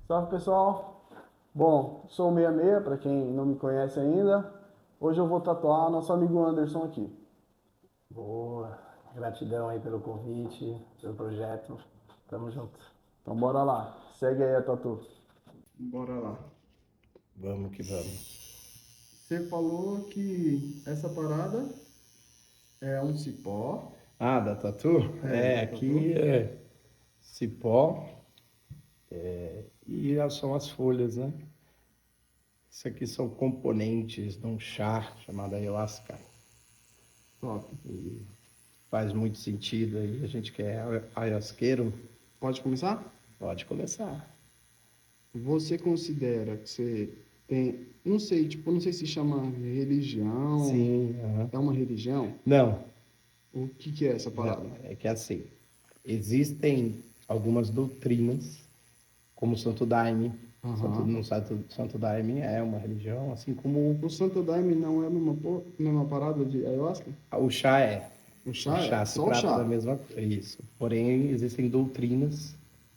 Salve pessoal! Bom, sou o 66, para quem não me conhece ainda. Hoje eu vou tatuar nosso amigo Anderson aqui. Boa, gratidão aí pelo convite, pelo projeto. Tamo junto. Então bora lá, segue aí a tatu. Bora lá. Vamos que vamos. Você falou que essa parada é um cipó. Da tatu? Da Aqui tatu. é cipó e são as folhas, né? Isso aqui são componentes de um chá chamado ayahuasca. Top. Faz muito sentido aí, a gente que é ayahuasqueiro, Pode começar? pode começar. Você considera que você tem, não sei, tipo, não sei se chama religião, Sim, aham. é uma religião? Não, O que é essa não, parada? é que assim, existem algumas doutrinas como o Santo Daime. Aham. Santo Daime é uma religião, assim como O Santo Daime não é a mesma parada de ayahuasca? o chá é. O O chá é? chá se Só o trata da chá. mesma coisa, isso. Porém, existem doutrinas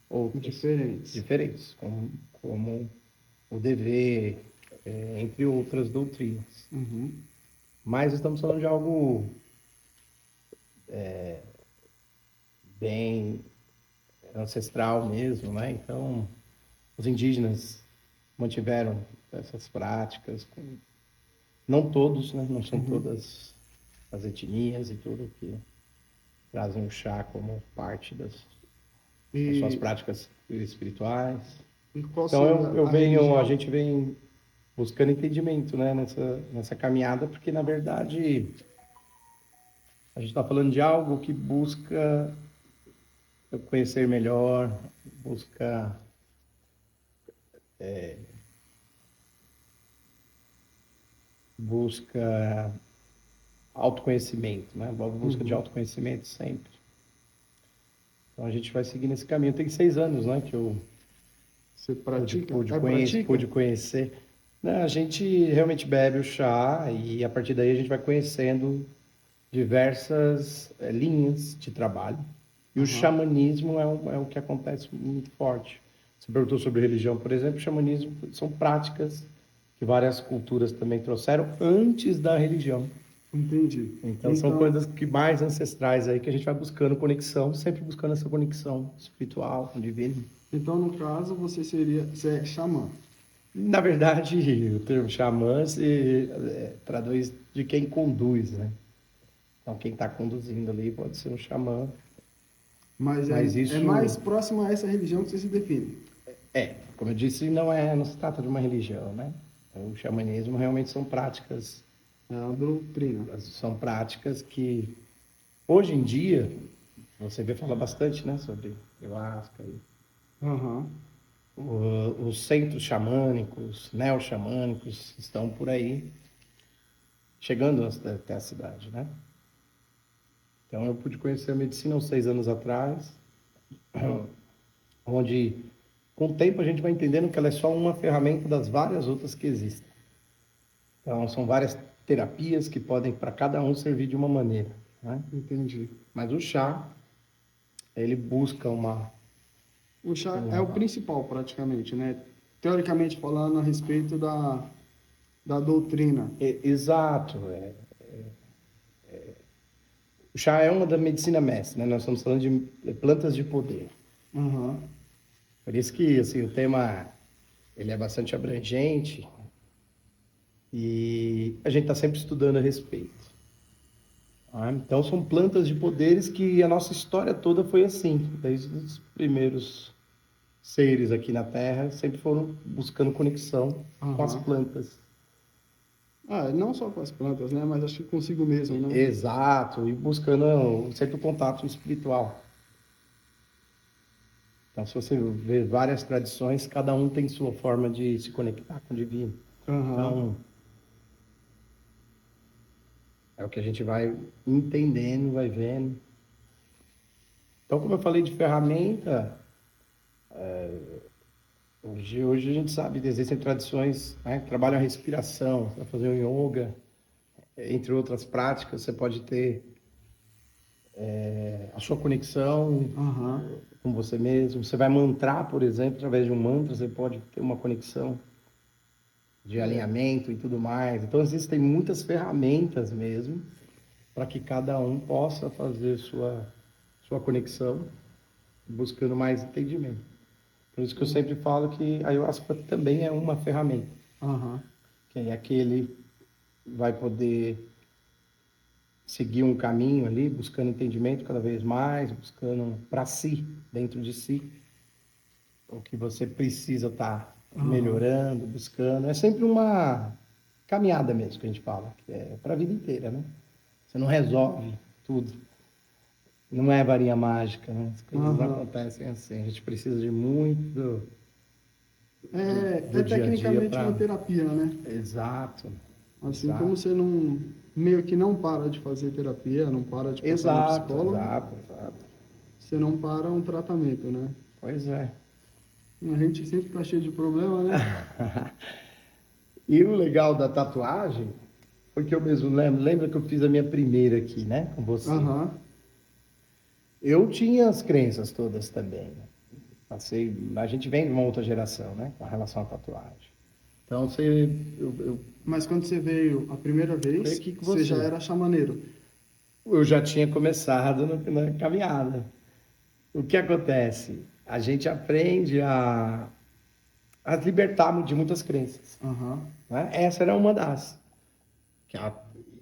outras, Diferentes. diferentes, como o dever, entre outras doutrinas. Uhum. Mas estamos falando de algo bem ancestral mesmo, né? Então, os indígenas mantiveram essas práticas, não todos, né? Não são Uhum. todas as etnias e tudo que trazem o chá como parte das suas E, práticas espirituais. e qual Então seria eu a venho, a religião? gente vem buscando entendimento, né, nessa caminhada, porque na verdade a gente está falando de algo que busca conhecer melhor, busca busca autoconhecimento, né, uma busca de Uhum. autoconhecimento sempre. Então a gente vai seguir nesse caminho. Tem 6 anos, né, que eu Você pratica? pude Pratica? conhecer. Né, a gente realmente bebe o chá e a partir daí a gente vai conhecendo diversas linhas de trabalho. E o Aham. xamanismo é o que acontece muito forte. Você perguntou sobre religião, por exemplo, o xamanismo são práticas que várias culturas também trouxeram antes da religião. Entendi. Então são Então, coisas que mais ancestrais aí que a gente vai buscando conexão, sempre buscando essa conexão espiritual, com o divino. então, no caso, você é xamã. Na verdade, o termo xamã se traduz de quem conduz, né? Então, quem está conduzindo ali pode ser um xamã, Mas mas é mais isso próximo a essa religião que você se define. como eu disse, não se trata de uma religião, né? O xamanismo realmente É a doutrina. são práticas que hoje em dia você vê falar bastante, né, sobre ayahuasca e Aham. os centros xamânicos, neo-xamânicos estão por aí chegando até a cidade, né? Então eu pude conhecer a medicina há uns 6 anos atrás, onde com o tempo a gente vai entendendo que ela é só uma ferramenta das várias outras que existem. Então são várias terapias que podem para cada um servir de uma maneira, né? Entendi. Mas o chá, ele busca O chá é o uma principal, praticamente, né? Teoricamente falando a respeito da doutrina. exato, o chá é uma da medicina mestre, né? Nós estamos falando de plantas de poder. Aham. Por isso que assim, o tema ele é bastante abrangente e a gente está sempre estudando a respeito. Tá? Então são plantas de poderes que a nossa história toda foi assim, desde os primeiros seres aqui na Terra sempre foram buscando conexão com as Aham. plantas. Ah, não só com as plantas, né? Mas acho que consigo mesmo, né? Exato, e buscando sempre o contato espiritual. Então, se você vê várias tradições, cada um tem sua forma de se conectar com o divino. Aham. Então, é o que a gente vai entendendo, vai vendo. Então, como eu falei de ferramenta, hoje a gente sabe que existem tradições, né, que trabalham a respiração, você vai fazer um yoga, entre outras práticas, você pode ter a sua conexão Aham. com você mesmo. Você vai mantrar, por exemplo, através de um mantra, você pode ter uma conexão de alinhamento e tudo mais. Então, existem muitas ferramentas mesmo para que cada um possa fazer sua conexão, buscando mais entendimento. Por isso que eu sempre falo que a ayahuasca também é uma ferramenta, Aham. que é aquele vai poder seguir um caminho ali, buscando entendimento cada vez mais, buscando para si, dentro de si, o que você precisa estar melhorando, buscando. É sempre uma caminhada mesmo que a gente fala, que é para a vida inteira, né? Você não resolve tudo. Não é varinha mágica, né? As coisas não acontecem assim. A gente precisa de muito do É dia a dia tecnicamente para... uma terapia, né? Exato. Assim Exato. como você não, meio que não para de fazer terapia, não para de passar no Exato, psicólogo, exato. você não para um tratamento, né? Pois é. A gente sempre tá cheio de problema, né? E o legal da tatuagem foi que eu mesmo lembra que eu fiz a minha primeira aqui, né, com você. Aham. Eu tinha as crenças todas também, né? A gente vem de uma outra geração, né, com relação à tatuagem. Então, Mas quando você veio a primeira foi vez, aqui com você já você. era chamaneiro. Eu já tinha começado na caminhada. O que acontece? A gente aprende a libertar de muitas crenças, Aham. né? Essa era uma das.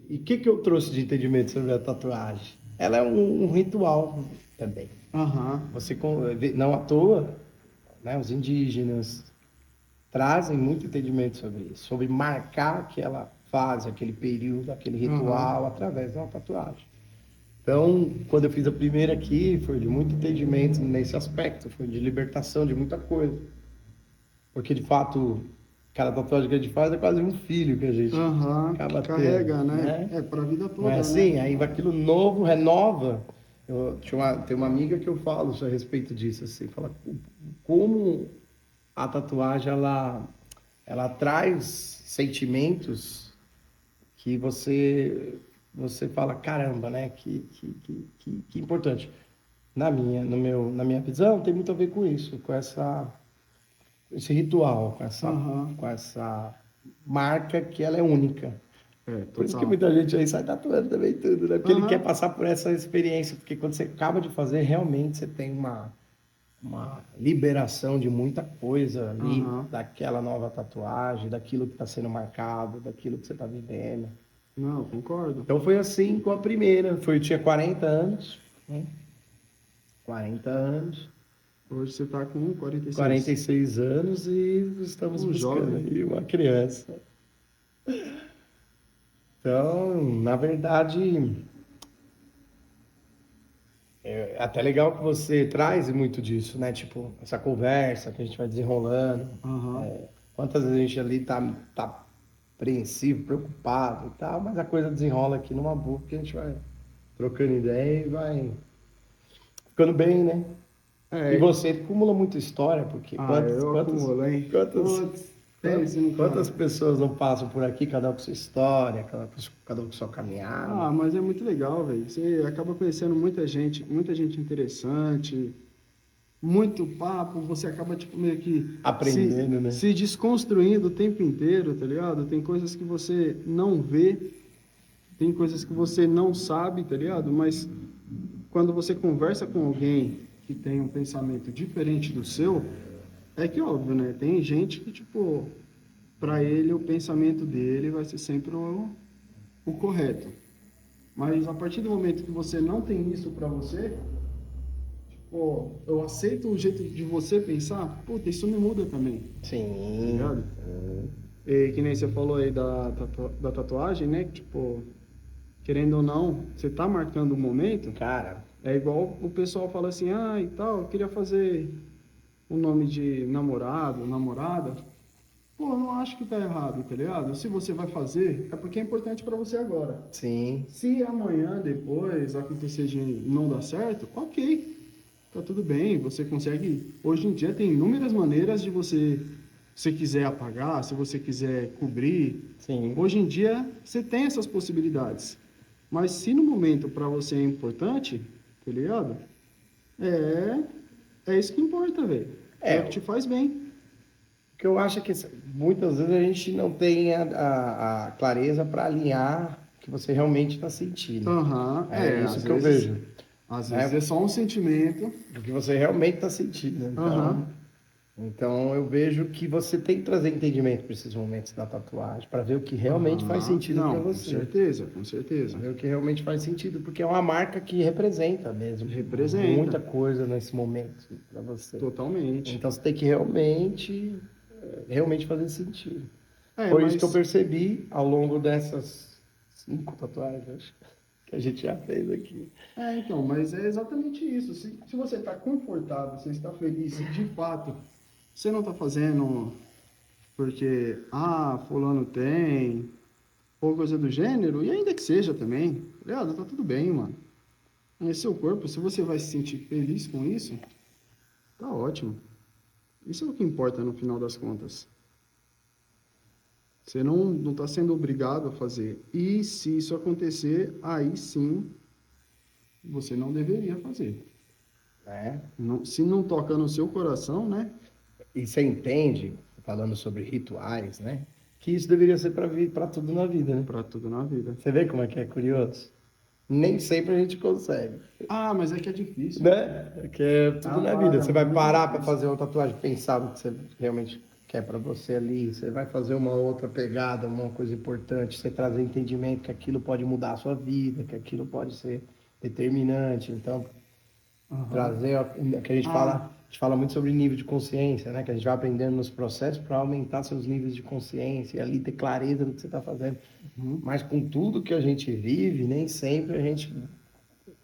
E o que eu trouxe de entendimento sobre a tatuagem? Ela é um ritual também. Aham. Não à toa, né, os indígenas trazem muito entendimento sobre isso, sobre marcar aquela fase, aquele período, aquele ritual através de uma tatuagem. Então, quando eu fiz a primeira aqui, foi de muito entendimento nesse aspecto, foi de libertação de muita coisa. Porque, de fato, cada tatuagem que a gente faz é quase um filho que a gente acaba Que carrega, tendo, né? né? É, pra vida Não é toda, assim? né? Aí aquilo novo renova. Tem uma amiga que eu falo a respeito disso, assim, fala como a tatuagem ela traz sentimentos que você fala, caramba, né? Que importante. Na minha visão, tem muito a ver com isso, com esse ritual, com essa marca que ela é única. É, Por isso que total. muita gente aí sai tatuando também tudo, né? Porque ele quer Aham. passar por essa experiência, porque quando você acaba de fazer, realmente você tem uma liberação de muita coisa ali, Aham. daquela nova tatuagem, daquilo que está sendo marcado, daquilo que você está vivendo. Não, concordo. Então foi assim com a primeira. Eu tinha 40 anos, né? 40 anos, Hoje você tá com 46. 46 anos e estamos Um buscando jovem. aí uma criança. Então, na verdade, é até legal que você traz muito disso, né? Tipo, essa conversa que a gente vai desenrolando. Aham. Quantas vezes a gente ali tá apreensivo, preocupado e tal, mas a coisa desenrola aqui numa boa, porque a gente vai trocando ideia e vai ficando bem, né? E É, você acumula muita história, porque eu acumulo, hein? Putz, pense no quantas cara. pessoas não passam por aqui, cada um com sua história, cada um com sua caminhada. Mas é muito legal, velho. Você acaba conhecendo muita gente interessante, muito papo, você acaba, tipo, meio que Aprendendo, né? se desconstruindo o tempo inteiro, tá ligado? Tem coisas que você não vê, tem coisas que você não sabe, tá ligado? Mas quando você conversa com alguém que tem um pensamento diferente do seu, é que óbvio, né? Tem gente que, tipo, pra ele o pensamento dele vai ser sempre o correto. Mas a partir do momento que você não tem isso pra você, tipo, eu aceito o jeito de você pensar, puta, isso me muda também, tá Sim. ligado? E que nem você falou aí da tatuagem, né? Que, tipo, querendo ou não, você tá marcando um momento. Cara, É igual o pessoal fala assim, e tal, eu queria fazer o nome de namorado, namorada. Pô, eu não acho que tá errado, tá ligado? Se você vai fazer, é porque é importante pra você agora. sim. Se amanhã, depois, acontecer de não dar certo, ok. Tá tudo bem, você consegue... Hoje em dia tem inúmeras maneiras de você, se quiser apagar, se você quiser cobrir. Sim. Hoje em dia, você tem essas possibilidades. Mas se no momento para você é importante, tá ligado? É isso que importa, velho. É o que te faz bem. O que eu acho é que muitas vezes a gente não tem a clareza para alinhar o que você realmente está sentindo. Aham, É isso às que eu vezes, vejo. às Né? vezes é só um sentimento. O que você realmente está sentindo. Aham. Então eu vejo que você tem que trazer entendimento para esses momentos da tatuagem, para ver o que realmente faz Aham. sentido para Não, com você. certeza, com certeza. Ver o que realmente faz sentido, porque é uma marca que representa mesmo. Representa. Muita coisa nesse momento para você. Totalmente. Então você tem que realmente fazer sentido. É, Foi mas isso que eu percebi ao longo dessas 5 tatuagens, acho, que a gente já fez aqui. então, mas é exatamente isso. Se você está confortável, você está feliz, se de fato você não está fazendo porque, fulano tem, ou coisa do gênero, e ainda que seja também, tá ligado? Tá tudo bem, mano. É seu corpo, se você vai se sentir feliz com isso, tá ótimo. Isso é o que importa no final das contas. Você não está sendo obrigado a fazer. E se isso acontecer, aí sim você não deveria fazer. Né? Se não toca no seu coração, né? E você entende, falando sobre rituais, né? Que isso deveria ser para tudo na vida, né? Pra tudo na vida. Você vê como é que é curioso? Nem sempre a gente consegue, Mas é que é difícil. né? Porque é tudo na vida. Você vai muito parar para difícil. fazer uma tatuagem, pensar no que você realmente quer para você ali. Você vai fazer uma outra pegada, uma coisa importante. Você trazer entendimento que aquilo pode mudar a sua vida, que aquilo pode ser determinante. Então, trazer o que a gente fala muito sobre nível de consciência, né? Que a gente vai aprendendo nos processos para aumentar seus níveis de consciência e ali ter clareza do que você está fazendo. Mas com tudo que a gente vive, nem sempre a gente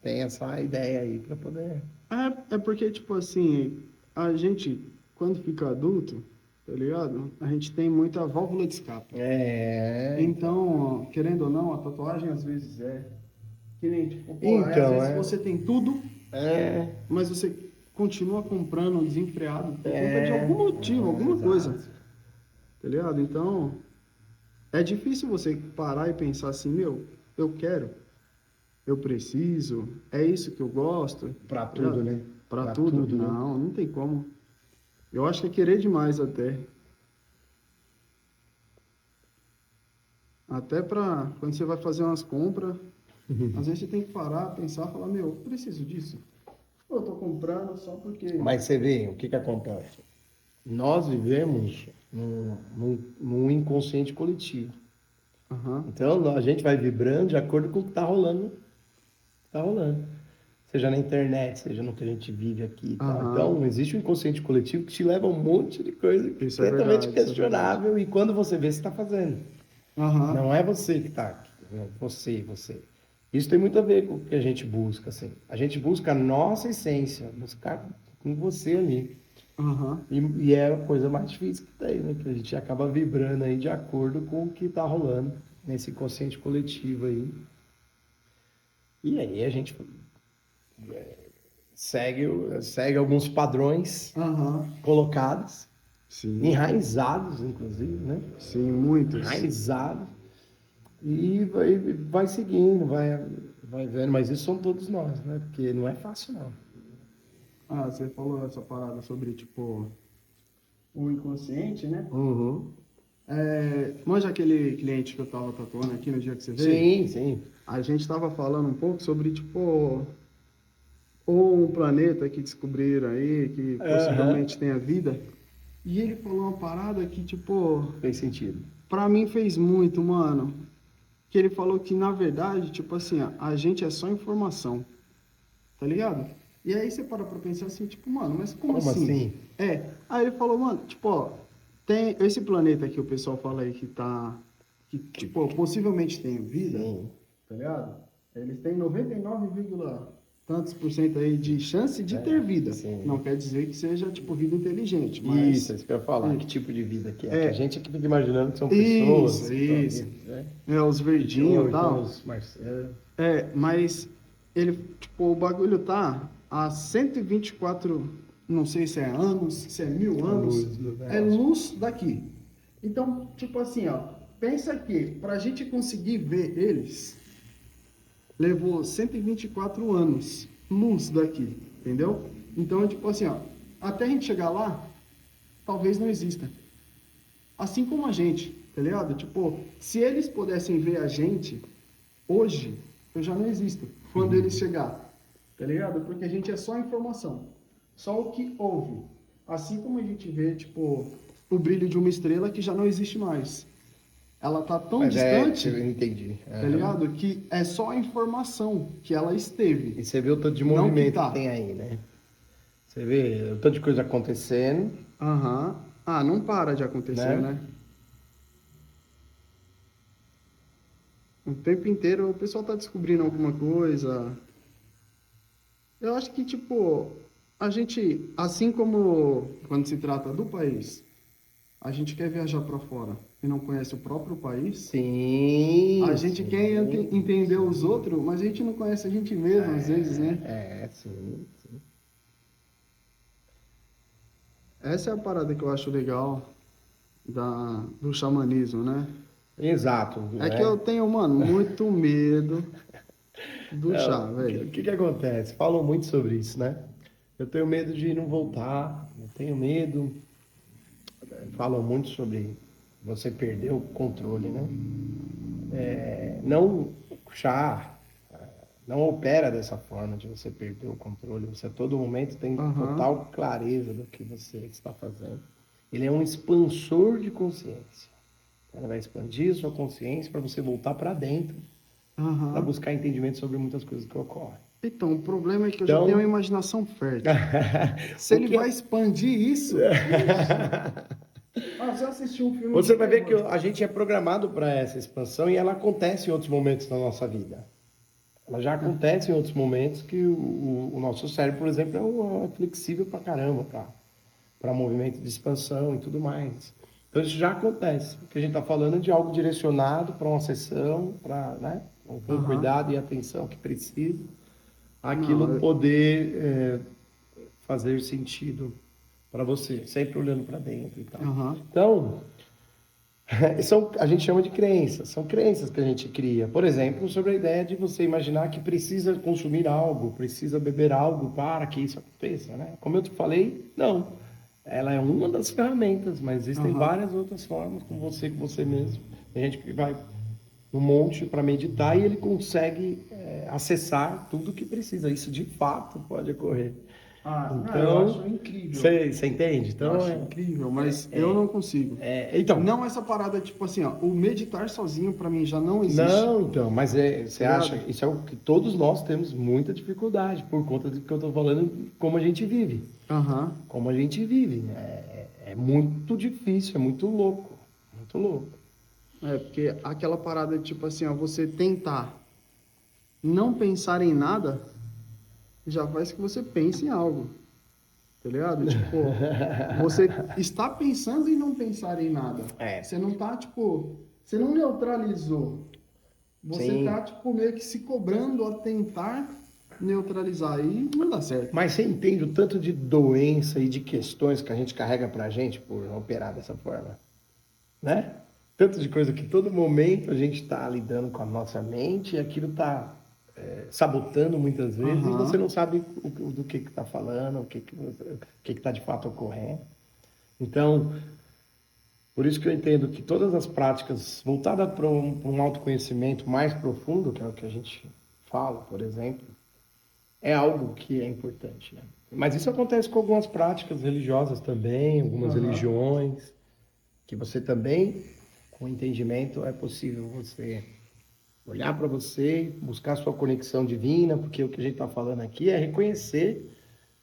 tem essa ideia aí para poder. É porque, tipo assim, a gente, quando fica adulto, tá ligado? A gente tem muita válvula de escape. Então, querendo ou não, a tatuagem às vezes que nem, tipo, às vezes você tem tudo, mas você continua comprando desenfreado por conta de algum motivo, alguma coisa. Tá ligado? Então, é difícil você parar e pensar assim, meu, eu quero, eu preciso, é isso que eu gosto. Para tudo, né? Pra tudo? Tudo, né? Não tem como. Eu acho que é querer demais até. Até pra quando você vai fazer umas compras, às vezes você tem que parar, pensar, falar, meu, eu preciso disso. Ou eu tô comprando só porque... Mas você vê o que acontece. Nós vivemos num inconsciente coletivo. Aham. Então a gente vai vibrando de acordo com o que está rolando. Tá rolando. Seja na internet, seja no que a gente vive aqui e tal. Aham. Então, existe um inconsciente coletivo que te leva a um monte de coisa que Isso é completamente verdade, isso é questionável. E quando você vê, você está fazendo. Aham. Não é você que está aqui. Você. Isso tem muito a ver com o que a gente busca, assim. A gente busca a nossa essência, buscar com você ali. Aham. E é a coisa mais difícil que tem, né? Que a gente acaba vibrando aí de acordo com o que está rolando nesse inconsciente coletivo aí. E aí a gente segue alguns padrões Aham. colocados, Sim. enraizados, inclusive, né? Sim, muitos. Enraizados. E vai seguindo, vai vendo. Mas isso são todos nós, né? Porque não é fácil, não. Você falou essa parada sobre, tipo, o inconsciente, né? Uhum. Manja aquele cliente que eu tava tatuando aqui no dia que você veio? Sim, sim. A gente tava falando um pouco sobre, tipo, um planeta que descobriram aí, que possivelmente tenha vida. E ele falou uma parada que, tipo, Fez sentido. pra mim fez muito, mano. Que ele falou que, na verdade, tipo assim, a gente é só informação. Tá ligado? E aí você para pra pensar assim, tipo, mano, mas como assim? Aí ele falou, mano, tipo, ó, tem esse planeta que o pessoal fala aí que tipo, possivelmente tem vida, Sim. tá ligado? Eles têm 99, tantos por cento aí de chance de ter vida. Sim. Não quer dizer que seja, tipo, vida inteligente, mas... Isso que eu ia falar. Que tipo de vida que é? Que a gente aqui fica imaginando que são pessoas. Isso. Né? Os verdinhos e tal. Marcelo. Mas ele, tipo, o bagulho tá a 124, não sei se é anos, se é 1000 anos, é luz daqui. Então, tipo assim, ó, pensa que pra gente conseguir ver eles, levou 124 anos luz daqui, entendeu? Então, tipo assim, ó, até a gente chegar lá, talvez não exista. Assim como a gente, tá ligado? Tipo, se eles pudessem ver a gente hoje, eu já não existo. Quando eles chegar, tá ligado? Porque a gente é só informação. Só o que houve. Assim como a gente vê, tipo, o brilho de uma estrela que já não existe mais. Ela tá tão Mas distante, eu entendi. tá ligado? Que é só a informação que ela esteve. E você vê o tanto de Não que movimento tá. que tem aí, né? Você vê o tanto de coisa acontecendo, Aham. Ah, não para de acontecer, né? né? O tempo inteiro o pessoal tá descobrindo alguma coisa. Eu acho que, tipo, a gente, assim como quando se trata do país, a gente quer viajar para fora e não conhece o próprio país, Sim, a gente quer entender os outros, mas a gente não conhece a gente mesmo, às vezes, né? sim, sim. Essa é a parada que eu acho legal do xamanismo, né? Exato, É que né? eu tenho, mano, muito medo do chá, Não, velho. o que que acontece? Falam muito sobre isso, né? Eu tenho medo de não voltar, eu tenho medo. Falam muito sobre você perder o controle, né? Não, o chá não opera dessa forma de você perder o controle. Você a todo momento tem Aham, total clareza do que você está fazendo. Ele é um expansor de consciência. Ele vai expandir sua consciência para você voltar para dentro, para aham. buscar entendimento sobre muitas coisas que ocorrem. Então, o problema é que eu já tenho uma Então, imaginação fértil. Se o ele que vai expandir isso, ixi. Ah, você assistiu um filme você de vai ver que terror. a gente é programado para essa expansão e ela acontece em outros momentos da nossa vida. Ela já acontece em outros momentos que o nosso cérebro, por exemplo, é flexível pra caramba, para movimento de expansão e tudo mais. Então isso já acontece. O que a gente está falando é de algo direcionado para uma sessão, para, né, com o Aham. cuidado e atenção que precisa, Não, aquilo poder fazer sentido para você, sempre olhando para dentro e tal. aham. Então, a gente chama de crenças, são crenças que a gente cria. Por exemplo, sobre a ideia de você imaginar que precisa consumir algo, precisa beber algo para que isso aconteça, né? Como eu te falei, não. Ela é uma das ferramentas, mas existem Aham. várias outras formas com você mesmo. Tem gente que vai no monte para meditar e ele consegue acessar tudo que precisa. Isso de fato pode ocorrer. Ah, não, eu acho Então, incrível. você entende? Eu Então, acho incrível, mas eu não consigo. então, Não essa parada, tipo assim, ó, o meditar sozinho pra mim já não existe, não, então, mas você tá acha, ligado? isso é o que todos nós temos muita dificuldade, por conta do que eu estou falando, como a gente vive. Aham. Como a gente vive. É muito difícil, é muito louco. Muito louco. É, porque aquela parada, tipo assim, ó, você tentar não pensar em nada, já faz que você pense em algo, tá ligado? Tipo, você está pensando em não pensar em nada. É, Você não tá, tipo, você não neutralizou. Você sim. tá, tipo, meio que se cobrando a tentar neutralizar. Aí não dá certo. Mas você entende o tanto de doença e de questões que a gente carrega pra gente por operar dessa forma, né? Tanto de coisa que todo momento a gente está lidando com a nossa mente e aquilo está sabotando muitas vezes e você Aham, não sabe do que está falando, o que está de fato ocorrendo. Então, por isso que eu entendo que todas as práticas voltadas para um autoconhecimento mais profundo, que é o que a gente fala, por exemplo, é algo que é importante, né? Mas isso acontece com algumas práticas religiosas também, algumas aham, religiões, que você também, com entendimento, é possível você olhar para você, buscar sua conexão divina, porque o que a gente está falando aqui é reconhecer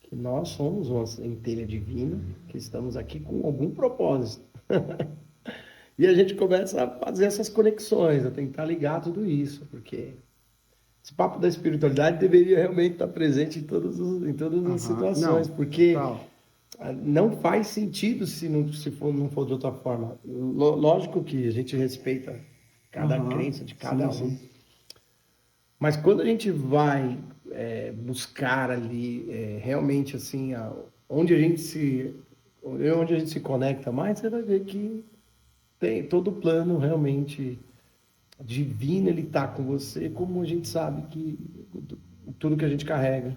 que nós somos uma centelha divina, que estamos aqui com algum propósito. E a gente começa a fazer essas conexões, a tentar ligar tudo isso, porque esse papo da espiritualidade deveria realmente estar presente em todas as aham. situações, Não, porque total. não faz sentido não for de outra forma. Lógico que a gente respeita cada Aham, crença de cada sim, um, sim. mas quando a gente vai buscar ali realmente assim, onde a gente se conecta mais, você vai ver que tem todo o plano realmente divino ele tá com você, como a gente sabe que tudo que a gente carrega,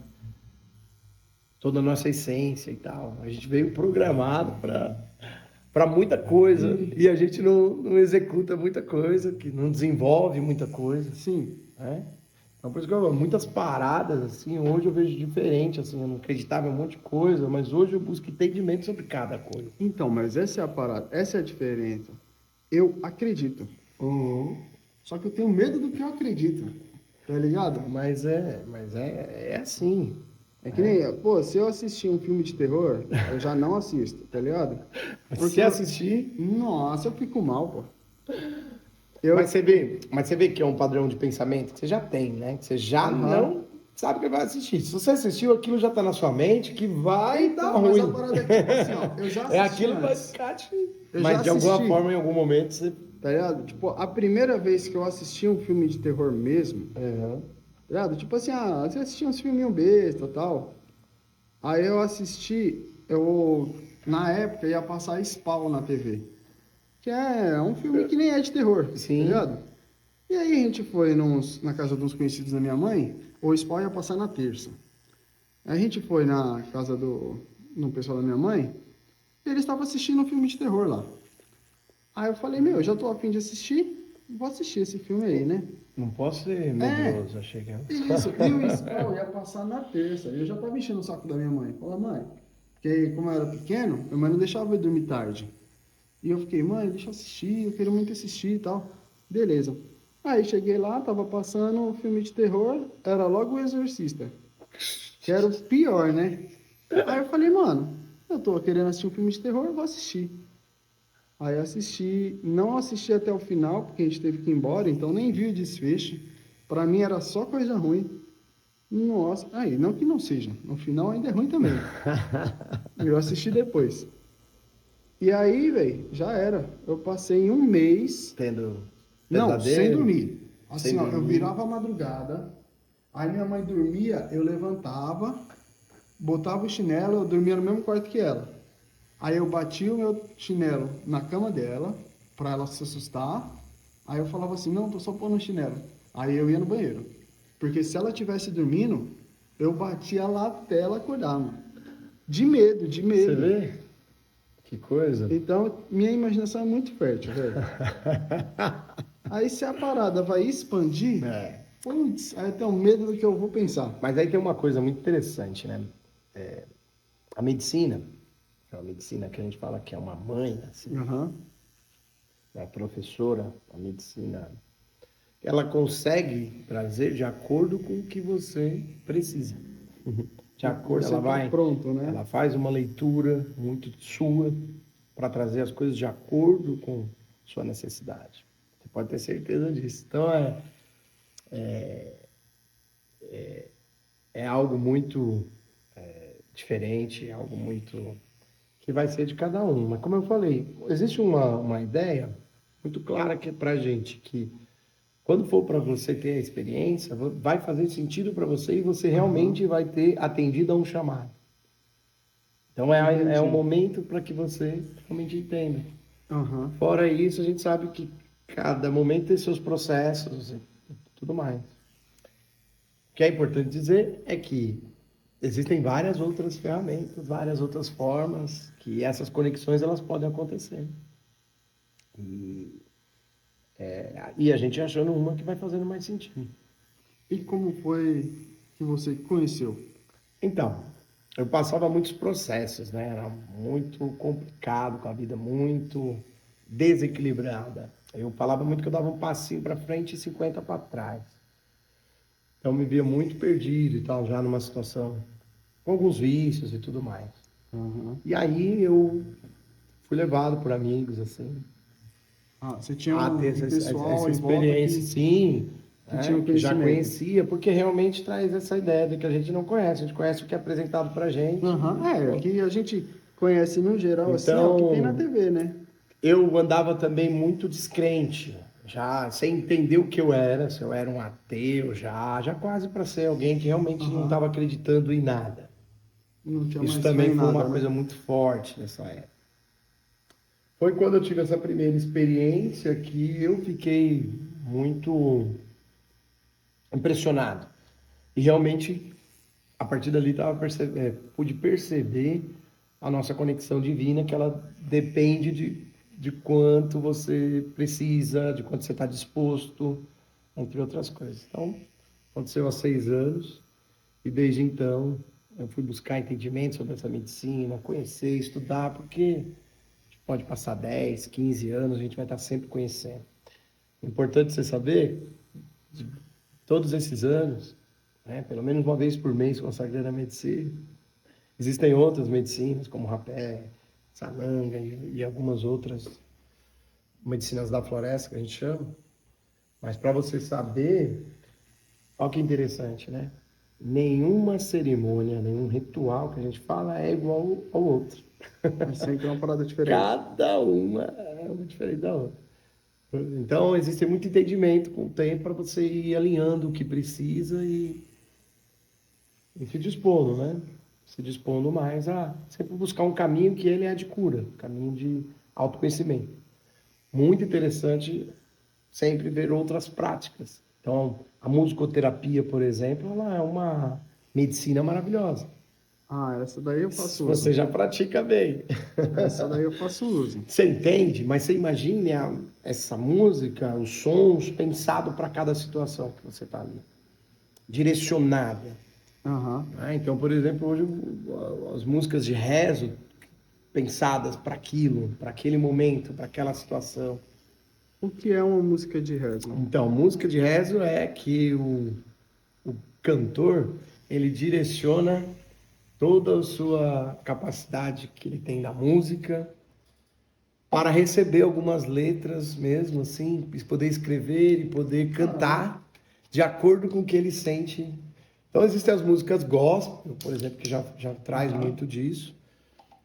toda a nossa essência e tal. A gente veio programado para muita coisa e a gente não executa muita coisa, que não desenvolve muita coisa, Sim. né? Então, por isso que muitas paradas, assim, hoje eu vejo diferente, assim, eu não acreditava em um monte de coisa, mas hoje eu busco entendimento sobre cada coisa. Então, mas essa é a parada, essa é a diferença. Eu acredito. Só que eu tenho medo do que eu acredito. Tá ligado? Mas é assim. É que nem, pô, se eu assistir um filme de terror, eu já não assisto, tá ligado? Porque se assistir... Nossa, eu fico mal, pô. Mas você vê que é um padrão de pensamento que você já tem, né? Que você já não sabe que vai assistir. Se você assistiu, aquilo já tá na sua mente, que vai dar Mas ruim. a parada é tipo assim, ó, eu já assisti Aquilo vai antes. ficar te... Eu Mas já de alguma assisti. forma, em algum momento, você... Tá ligado? Tipo, a primeira vez que eu assisti um filme de terror mesmo, tá ligado? Tipo assim, você assistia uns filminhos besta e tal. Aí eu assisti, na época ia passar Spawn na TV. Que é um filme que nem é de terror, Sim. tá ligado? E aí a gente foi na casa de uns conhecidos da minha mãe, o Spawn ia passar na terça. Aí a gente foi na casa no pessoal da minha mãe, e eles estavam assistindo um filme de terror lá. Aí eu falei, eu já tô a fim de assistir, vou assistir esse filme aí, né? Não posso ser medroso, achei que era... Isso, e o Spawn ia passar na terça. Eu já tava enchendo o saco da minha mãe. Falei, mãe, porque como eu era pequeno, minha mãe não deixava eu dormir tarde. E eu fiquei, mãe, deixa eu assistir, eu quero muito assistir e tal. Beleza. Aí cheguei lá, tava passando um filme de terror, era logo o Exorcista. Que era o pior, né? Aí eu falei, mano, eu tô querendo assistir um filme de terror, eu vou assistir. Aí assisti, não assisti até o final, porque a gente teve que ir embora, então nem vi o desfecho. Pra mim era só coisa ruim. Nossa, aí, não que não seja, no final ainda é ruim também. Eu assisti depois. E aí, velho, já era. Eu passei um mês... Tendo Não, pesadelo? sem dormir. Assim, Sem ó, eu dormir. virava a madrugada, aí minha mãe dormia, eu levantava, botava o chinelo, eu dormia no mesmo quarto que ela. Aí eu batia o meu chinelo na cama dela, pra ela se assustar. Aí eu falava assim, não, tô só pondo o chinelo. Aí eu ia no banheiro. Porque se ela estivesse dormindo, eu batia lá até ela acordar, mano. De medo, de medo. Você vê? Que coisa. Então, minha imaginação é muito fértil, velho. Aí se a parada vai expandir, putz, aí eu tenho medo do que eu vou pensar. Mas aí tem uma coisa muito interessante, né? A medicina, é uma medicina que a gente fala que é uma mãe, assim, a professora, a medicina, ela consegue trazer de acordo com o que você precisa. De acordo, Você ela tá vai, pronto, né? ela faz uma leitura muito sua para trazer as coisas de acordo com sua necessidade. Você pode ter certeza disso. Então é algo muito diferente, é algo muito que vai ser de cada um. Mas como eu falei, existe uma ideia muito clara que é para gente que quando for para você ter a experiência, vai fazer sentido para você e você realmente vai ter atendido a um chamado. Então é um momento para que você realmente entenda. Fora isso, a gente sabe que cada momento tem seus processos e tudo mais. O que é importante dizer é que existem várias outras ferramentas, várias outras formas que essas conexões elas podem acontecer. E a gente achando uma que vai fazendo mais sentido. E como foi que você conheceu? Então, eu passava muitos processos, né? Era muito complicado, com a vida muito desequilibrada. Eu falava muito que eu dava um passinho para frente e 50 para trás. Então, eu me via muito perdido e tal, já numa situação com alguns vícios e tudo mais. E aí eu fui levado por amigos, assim, Você tinha a um ter essa pessoal em experiência, volta sim, que tinha um que já conhecimento. conhecia, porque realmente traz essa ideia de que a gente não conhece, a gente conhece o que é apresentado pra gente. É que a gente conhece no geral, assim, Então, o que tem na TV, né? Eu andava também muito descrente, já sem entender o que eu era, se eu era um ateu, já quase para ser alguém que realmente não estava acreditando em nada. Não tinha Isso mais também fé em foi uma nada, coisa né? muito forte nessa época. Foi quando eu tive essa primeira experiência que eu fiquei muito impressionado. E realmente, a partir dali, pude perceber a nossa conexão divina, que ela depende de quanto você precisa, de quanto você está disposto, entre outras coisas. Então, aconteceu há 6 anos, e desde então eu fui buscar entendimento sobre essa medicina, conhecer, estudar, porque a gente pode passar 10, 15 anos, a gente vai estar sempre conhecendo. É importante você saber, de todos esses anos, né, pelo menos uma vez por mês consagrando a medicina, existem outras medicinas, como rapé, sananga e algumas outras medicinas da floresta, que a gente chama. Mas para você saber, olha que interessante, né? Nenhuma cerimônia, nenhum ritual que a gente fala é igual ao outro. É sempre uma parada diferente. Cada uma é uma diferente da outra. Então, existe muito entendimento com o tempo para você ir alinhando o que precisa e se dispondo, né? Se dispondo mais a sempre buscar um caminho que ele é de cura, um caminho de autoconhecimento. Muito interessante sempre ver outras práticas. Então, a musicoterapia, por exemplo, ela é uma medicina maravilhosa. Ah, essa daí eu faço Se uso. você já pratica bem. Essa daí eu faço uso. Você entende? Mas você imagine essa música, os sons pensados para cada situação que você está ali. Direcionada. Aham. Então, por exemplo, hoje as músicas de rezo pensadas para aquilo, para aquele momento, para aquela situação. O que é uma música de rezo? Então, música de rezo é que o cantor, ele direciona toda a sua capacidade que ele tem na música para receber algumas letras mesmo, assim, poder escrever e poder cantar de acordo com o que ele sente. Então, existem as músicas gospel, por exemplo, que já traz muito disso.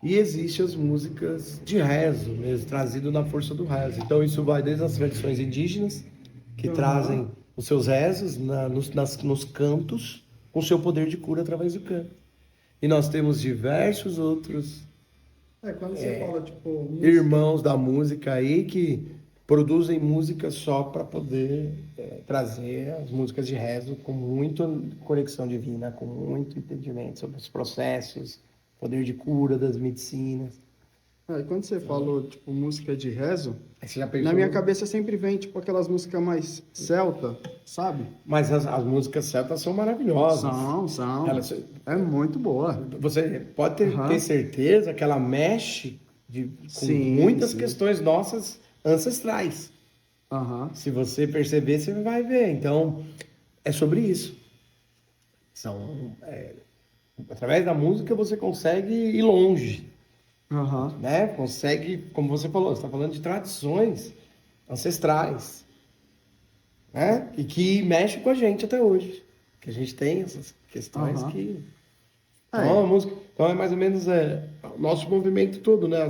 E existem as músicas de rezo mesmo, trazido na força do rezo. Então, isso vai desde as tradições indígenas, que trazem os seus rezos nos cantos, com seu poder de cura através do canto. E nós temos diversos outros Quando você fala, tipo, música, irmãos da música aí que produzem música só para poder trazer as músicas de rezo com muita conexão divina, com muito entendimento sobre os processos, poder de cura das medicinas. quando você falou, tipo, música de rezo, Aí você já pensou na minha cabeça sempre vem, tipo, aquelas músicas mais celta, sabe? Mas as músicas celtas são maravilhosas. São. Elas, É muito boa. você pode ter certeza que ela mexe com Sim, muitas sim. questões nossas ancestrais. Aham. Se você perceber, você vai ver. Então, é sobre isso. Através da música você consegue ir longe, Aham. né? Consegue, como você falou, você está falando de tradições ancestrais, né? E que mexem com a gente até hoje. Que a gente tem essas questões que... Então, a música, então é mais ou menos o nosso movimento todo, né?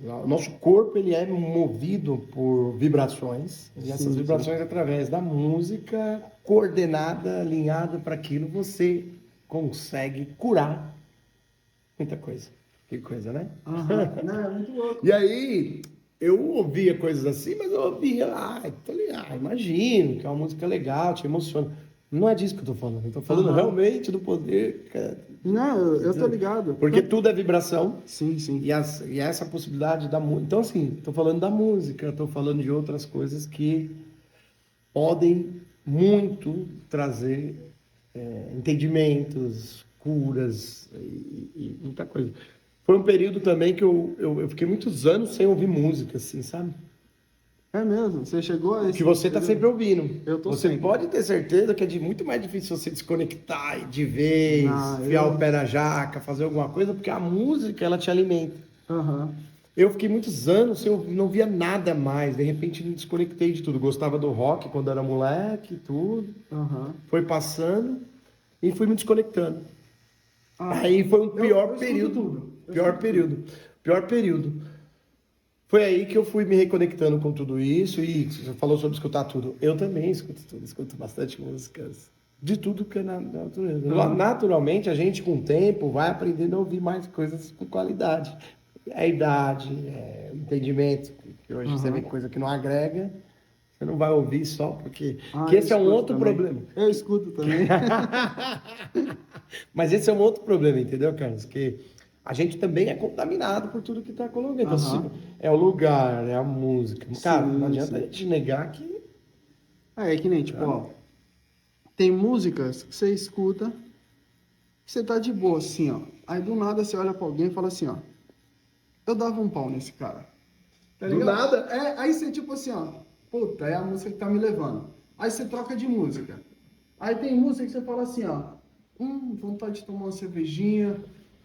O nosso corpo ele é movido por vibrações, e essas vibrações, através da música coordenada, alinhada para aquilo, você consegue curar muita coisa. Que coisa, né? Não, é muito louco. E aí, eu ouvia coisas assim, mas eu ouvia, imagino que é uma música legal, te emociona. Não é disso que eu tô falando, eu tô falando realmente do poder, cara. Não, eu tô ligado. Porque tudo é vibração. Sim. E essa possibilidade da música. Então, assim, estou falando da música, estou falando de outras coisas que podem muito trazer entendimentos, curas e muita coisa. Foi um período também que eu fiquei muitos anos sem ouvir música, assim, sabe? É mesmo, você chegou a esse Que você está período? sempre ouvindo. Eu tô Você sempre. pode ter certeza que é muito mais difícil você desconectar de vez, Não, enfiar o pé na jaca, fazer alguma coisa, porque a música, ela te alimenta. Aham. Eu fiquei muitos anos sem não via nada mais. De repente, me desconectei de tudo. Gostava do rock quando era moleque, tudo. Aham. Foi passando e fui me desconectando. Ah, Aí foi um pior eu escuto período. tudo. Pior período. Foi aí que eu fui me reconectando com tudo isso. E você falou sobre escutar tudo. Eu também escuto tudo. Escuto bastante músicas. De tudo que é na natureza. Naturalmente, a gente, com o tempo, vai aprendendo a ouvir mais coisas com qualidade. É a idade, é o entendimento. Que hoje você vê coisa que não agrega, você não vai ouvir só porque... Ah, que eu esse é um escuto outro também. problema. Eu escuto também. Mas esse é um outro problema, entendeu, Carlos? Que a gente também é contaminado por tudo que tá colocando. Então, Aham. é o lugar, é a música. Cara, não Sim, adianta a sim. gente negar que... É que nem, tipo, ó, tem músicas que você escuta, que você tá de boa, assim, ó. Aí do nada você olha pra alguém e fala assim, ó, eu dava um pau nesse cara. Tá Do ligado? nada. É, aí você tipo assim, ó, puta, é a música que tá me levando. Aí você troca de música. Aí tem música que você fala assim, ó, vontade de tomar uma cervejinha,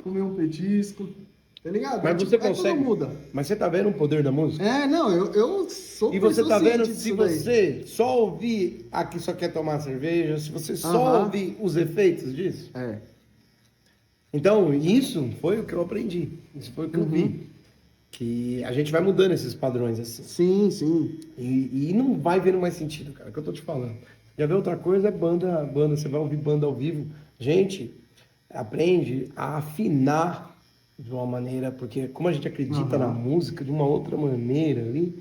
comer um petisco, tá ligado? Mas você Aí tudo consegue... muda. Mas você tá vendo o poder da música? É, não, eu sou E você tá vendo, ciente se disso daí. você só ouvir aqui só quer tomar cerveja, se você só Aham. ouvir os efeitos disso. É. Então, isso foi o que eu aprendi. Isso foi o que eu Uhum. vi. Que a gente vai mudando esses padrões assim. Sim, sim. E não vai vendo mais sentido, cara, é o que eu tô te falando. Já vê outra coisa, é banda, você vai ouvir banda ao vivo. Gente, aprende a afinar de uma maneira, porque como a gente acredita na Aham. música de uma outra maneira ali,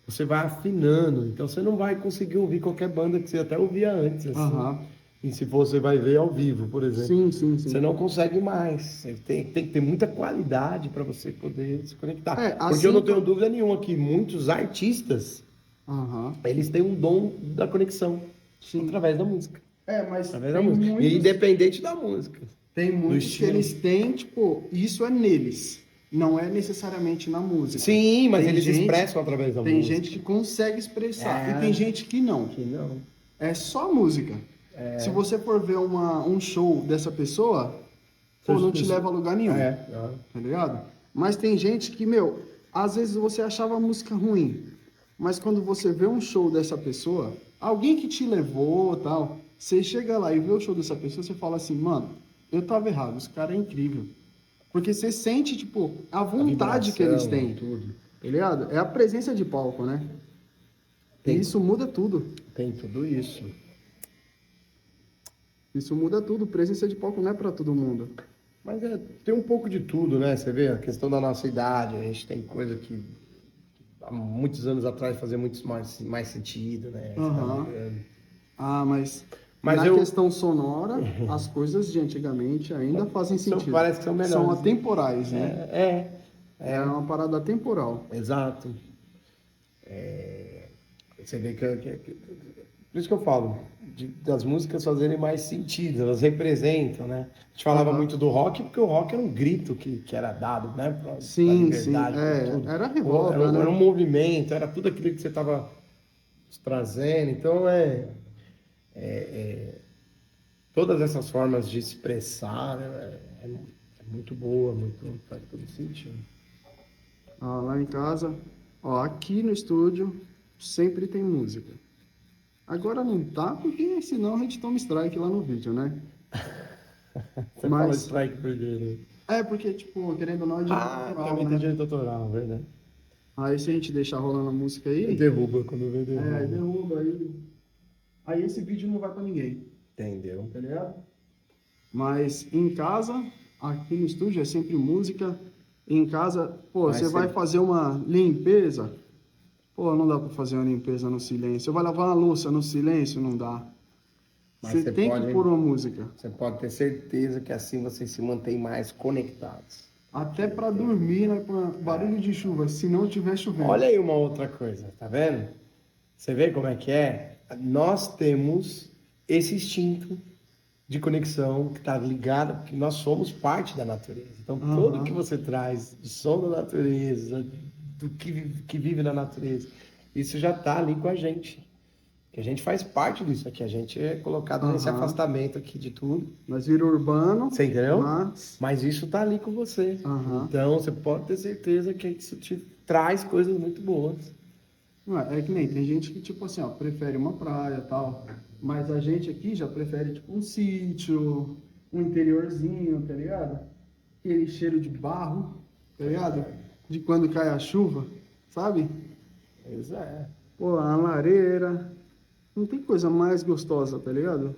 você vai afinando. Então você não vai conseguir ouvir qualquer banda que você até ouvia antes, assim. Aham. E se você vai ver ao vivo, por exemplo, Sim, sim, você sim. não consegue mais. Você tem que ter muita qualidade para você poder se conectar. É, Porque eu não assim tenho como... dúvida nenhuma que muitos artistas, Aham. eles têm um dom da conexão Sim. através da música. É, mas Através da tem música. E muitos... independente da música. Tem muitos que estilo. eles têm, tipo, isso é neles, não é necessariamente na música. Sim, mas Tem eles gente- expressam através da Tem música. gente que consegue expressar É. e tem gente que não. Que não. É só música. Se você for ver um show dessa pessoa, pô, não te leva a lugar nenhum, tá ligado? Mas tem gente que, meu, às vezes você achava a música ruim, mas quando você vê um show dessa pessoa, alguém que te levou tal, você chega lá e vê o show dessa pessoa, você fala assim, mano, eu tava errado, esse cara é incrível. Porque você sente, tipo, a vontade que eles têm, Tudo. tá ligado? É a presença de palco, né? E isso muda tudo. Tem tudo isso. Isso muda tudo. Presença de palco não é pra todo mundo. Mas tem um pouco de tudo, né? Você vê a questão da nossa idade, a gente tem coisa que há muitos anos atrás fazia muito mais sentido, né? Aham. Ah, mas Mas na eu- questão sonora, as coisas de antigamente ainda fazem sentido. parece que são melhores, São né? atemporais, né? É uma parada atemporal. Exato. Você vê por isso que eu falo, das músicas fazerem mais sentido, elas representam, né? A gente falava Aham. muito do rock, porque o rock era um grito que era dado, né? Pra Sim, liberdade, sim. pra tudo. Era revolta, Era né? um movimento, era tudo aquilo que você estava trazendo. Então, todas essas formas de expressar, né, é muito boa, faz todo sentido. Ah, lá em casa, ó, aqui no estúdio sempre tem música. Agora não tá, porque senão a gente toma strike lá no vídeo, né? Você Mas- fala strike por quê, né? É, porque, tipo, querendo ou não, é direito autoral, também né? tem direito autoral, verdade. Aí se a gente deixar rolando a música aí, Derruba quando vê, derruba. aí derruba, aí esse vídeo não vai pra ninguém, Entendeu? tá ligado? Mas em casa, aqui no estúdio é sempre música. Em casa, pô, Mas você vai sempre- fazer uma limpeza, pô, não dá pra fazer uma limpeza no silêncio. Você vai lavar uma louça no silêncio, não dá. Mas Você você tem pode- que pôr uma música. Você pode ter certeza que assim vocês se mantêm mais conectados. Até pra dormir, né, com barulho de chuva, se não tiver chovendo. Olha aí uma outra coisa, tá vendo? Você vê como é que é? Nós temos esse instinto de conexão que está ligado, porque nós somos parte da natureza. Então, tudo que você traz do som da natureza, do que vive na natureza, isso já está ali com a gente. Que a gente faz parte disso aqui, a gente é colocado nesse afastamento aqui de tudo. Nós vira urbano, Você entendeu? mas isso tá ali com você. Aham. Então você pode ter certeza que isso te traz coisas muito boas. não é que nem tem gente que, tipo assim, ó, prefere uma praia e tal, mas a gente aqui já prefere, tipo, um sítio, um interiorzinho, tá ligado? Aquele cheiro de barro, tá ligado? De quando cai a chuva, sabe? Pois é. Pô, a lareira, não tem coisa mais gostosa, tá ligado?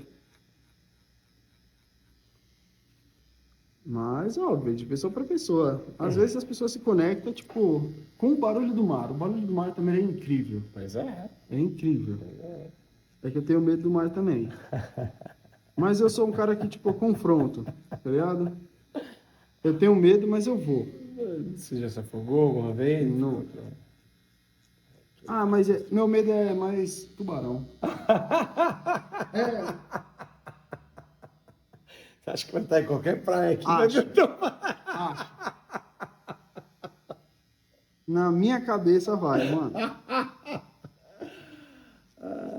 Mas, óbvio, de pessoa para pessoa. Às vezes as pessoas se conectam, tipo, com o barulho do mar. O barulho do mar também é incrível. Pois é. É incrível. É que eu tenho medo do mar também. Mas eu sou um cara que, tipo, eu confronto, tá ligado? Eu tenho medo, mas eu vou. Você já se afogou alguma vez? Não. Ah, mas meu medo é mais tubarão. É, Você acha que vai estar em qualquer praia aqui? Acho. Vai acho. Na minha cabeça vai, mano.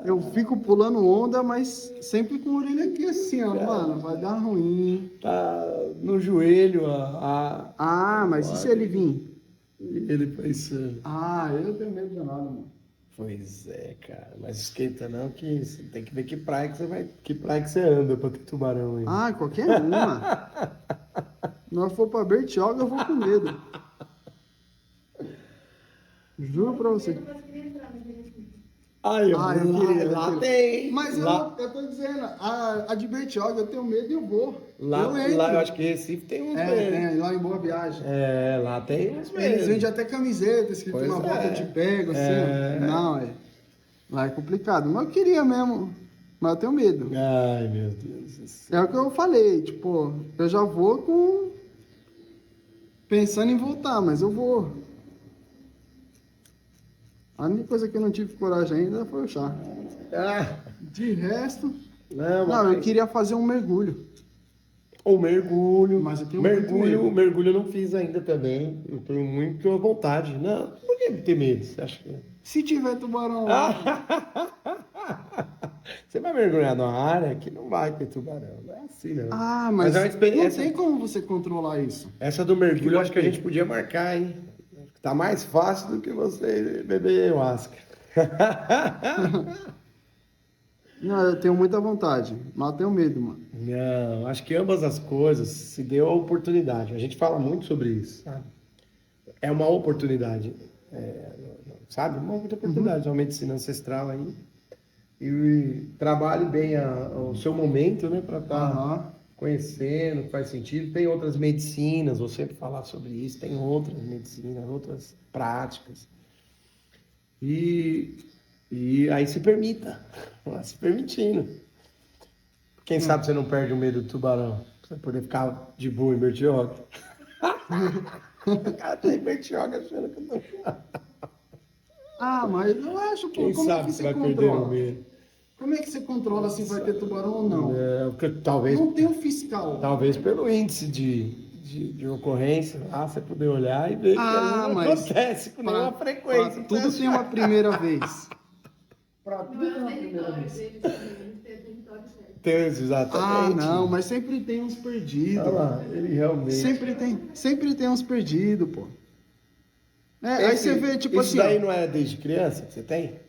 Eu fico pulando onda, mas sempre com a orelha aqui assim, ó, mano. Vai dar ruim. tá no joelho, Ah, mas e se ele vir? ele pensando. Ah, eu tenho medo danado, mano. Pois é, cara. Mas esquenta não, que você tem que ver que praia que você vai. Que praia que você anda pra ter tubarão aí. Ah, qualquer uma. Se nós for pra Bertioga, eu vou com medo. Juro pra você. Ai, eu queria. eu Lá queria. tem. Mas lá, eu tô dizendo, a de Bertioga eu tenho medo e eu vou. lá, eu entro. lá eu acho que Recife tem uns É, mesmo. tem, lá em Boa Viagem. É, lá tem uns Eles mesmo. vendem até camiseta, escrito Pois uma volta é. eu te pego, assim. É. Não, é. Lá é complicado. Mas eu queria mesmo. Mas eu tenho medo. Ai, meu Deus do céu. É o que eu falei, tipo, eu já vou com. Pensando em voltar, mas eu vou. A única coisa que eu não tive coragem ainda foi o chá. Ah, De resto. não, Não, eu mas... queria fazer um mergulho. O mergulho. Mas eu tenho muito medo. Mergulho eu não fiz ainda também. Eu tenho muito vontade. Não, por que ter medo? Você acha que. Se tiver tubarão Ah! lá. Você vai mergulhar numa área que não vai ter tubarão. Não é assim, não. Ah, mas é uma experiência. não tem como você controlar isso. Essa do mergulho, Que eu acho que a vai ter. gente podia marcar, hein? Tá mais fácil do que você beber ayahuasca. Não, eu tenho muita vontade, mas eu tenho medo, mano. Não, acho que ambas as coisas se deu a oportunidade. A gente fala muito sobre isso, sabe? É uma oportunidade, sabe? Uma outra oportunidade, uma medicina ancestral aí. E trabalhe bem o seu momento, né? Para estar Aham. conhecendo, faz sentido. Tem outras medicinas, vou sempre falar sobre isso. Tem outras medicinas, outras práticas. E aí se permita, vai se permitindo. Quem sabe você não perde o medo do tubarão, pra você poder ficar de boa em Bertioga. O cara tá em Bertioga achando que eu tô... Ah, mas eu acho, pô, Quem como é sabe que você você vai perder o controla? medo. Como é que você controla se vai ter tubarão ou não? Porque talvez, Não tem um fiscal. talvez pelo índice de ocorrência, lá você poder olhar e ver que ali não mas acontece com nenhuma frequência. pra tudo tem uma primeira vez. Pra tudo tem uma primeira vez. Tem, exatamente. Ah, não, mas sempre tem uns perdidos. Olha lá, ele realmente... Sempre tem uns perdidos, pô. Aí você vê, tipo isso assim, daí ó, não é desde criança que você tem?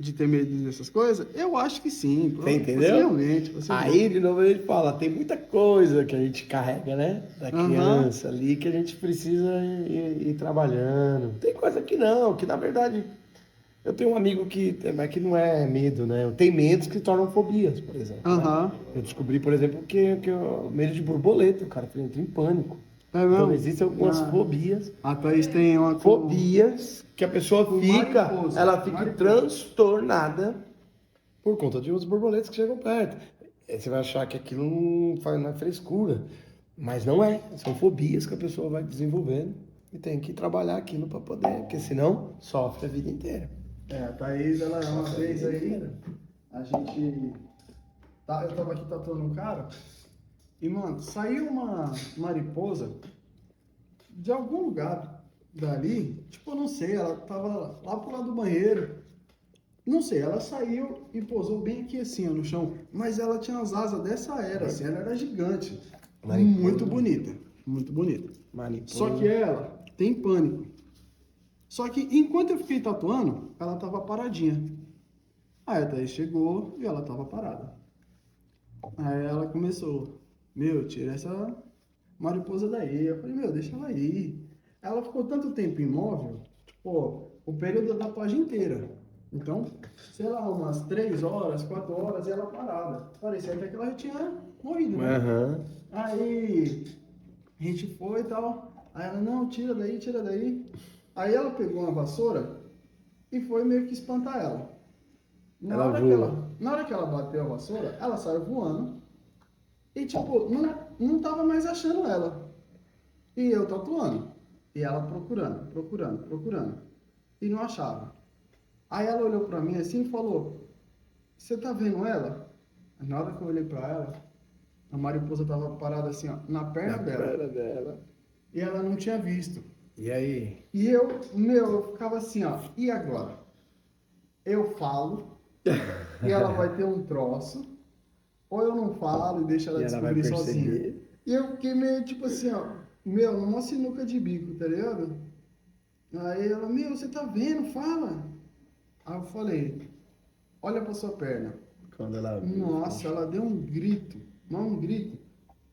de ter medo dessas coisas, eu acho que sim. Você entendeu? Possivelmente. Aí, de novo, ele fala, tem muita coisa que a gente carrega, né? Da Aham. criança ali, que a gente precisa ir trabalhando. Tem coisa que não, que na verdade... Eu tenho um amigo mas que não é medo, né? Tem medos que se tornam fobias, por exemplo. Aham. Né? Eu descobri, por exemplo, que o medo de borboleta, o cara entra em pânico. É mesmo? Então, existem algumas Ah. fobias. A Thaís tem uma... Fobias que a pessoa Com fica, mariposa, ela fica mariposa. transtornada por conta de uns borboletas que chegam perto. Aí você vai achar que aquilo não é frescura, mas não é. São fobias que a pessoa vai desenvolvendo e tem que trabalhar aquilo para poder, porque senão sofre a vida inteira. A Thaís, ela uma vez aí, a gente... eu tava aqui tatuando um cara, e, mano, saiu uma mariposa de algum lugar dali, tipo, eu não sei, ela tava lá pro lado do banheiro, não sei, ela saiu e pousou bem aqui assim, ó, no chão, mas ela tinha as asas dessa era, assim, ela era gigante, Mariposa. muito bonita, muito bonita. Mariposa. Só que ela tem pânico. Só que enquanto eu fiquei tatuando, ela tava paradinha. Aí a Thaís chegou e ela tava parada. Aí ela começou, tira essa mariposa daí. Eu falei, deixa ela aí. Ela ficou tanto tempo imóvel, tipo, o período da tatuagem inteira. Então, sei lá, umas 3 horas, 4 horas e ela parada. Parecia até que ela já tinha morrido, né? Aham. Aí A gente foi e tal. Aí ela, não, tira daí, tira daí. Aí ela pegou uma vassoura e foi meio que espantar ela. Ela voou. Na hora que ela bateu a vassoura, ela saiu voando. E tipo, não tava mais achando ela. E eu tatuando. E ela procurando, procurando, procurando. E não achava. Aí ela olhou pra mim assim e falou, você tá vendo ela? Na hora que eu olhei pra ela, a mariposa tava parada assim, ó, na perna Na dela. perna dela. E ela não tinha visto. E aí? E eu ficava assim, ó, e agora? Eu falo e ela vai ter um troço, ou eu não falo e deixo ela E ela vai descobrir sozinha. perceber. E eu fiquei meio tipo assim, ó, numa sinuca de bico, tá ligado? Aí ela, você tá vendo? Fala. Aí eu falei, olha pra sua perna. Quando ela viu. Nossa, ela deu um grito, mas um grito.